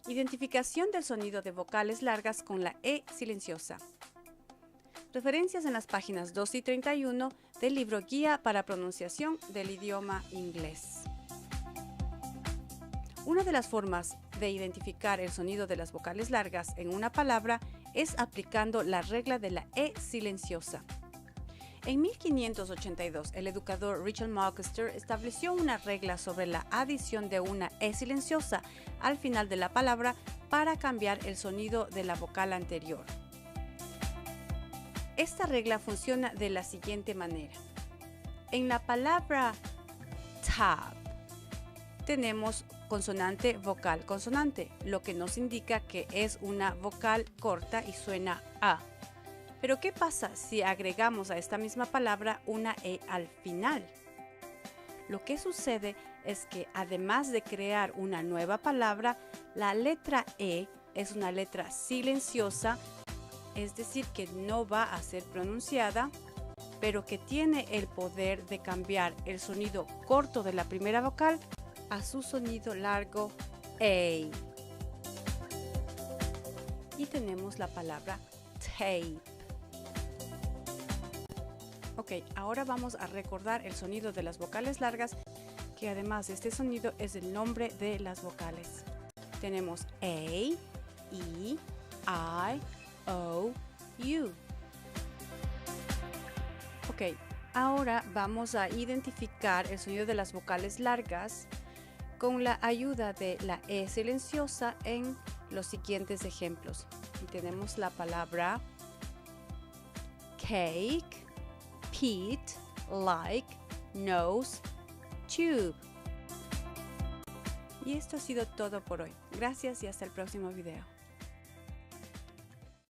Identificación del sonido de vocales largas con la E silenciosa. Referencias en las páginas 2 y 31 del libro Guía para Pronunciación del Idioma Inglés. Una de las formas de identificar el sonido de las vocales largas en una palabra es aplicando la regla de la E silenciosa. En 1582, el educador Richard Marchester estableció una regla sobre la adición de una E silenciosa al final de la palabra para cambiar el sonido de la vocal anterior. Esta regla funciona de la siguiente manera. En la palabra tab tenemos consonante, vocal, consonante, lo que nos indica que es una vocal corta y suena A. Pero ¿qué pasa si agregamos a esta misma palabra una E al final? Lo que sucede es que además de crear una nueva palabra, la letra E es una letra silenciosa, es decir, que no va a ser pronunciada, pero que tiene el poder de cambiar el sonido corto de la primera vocal a su sonido largo A. Y tenemos la palabra tape. Ok, ahora vamos a recordar el sonido de las vocales largas, que además de este sonido es el nombre de las vocales. Tenemos A, E, I, O, U. Ok, ahora vamos a identificar el sonido de las vocales largas con la ayuda de la E silenciosa en los siguientes ejemplos. Y tenemos la palabra cake, Pete, like, nose, tube. Y esto ha sido todo por hoy. Gracias y hasta el próximo video.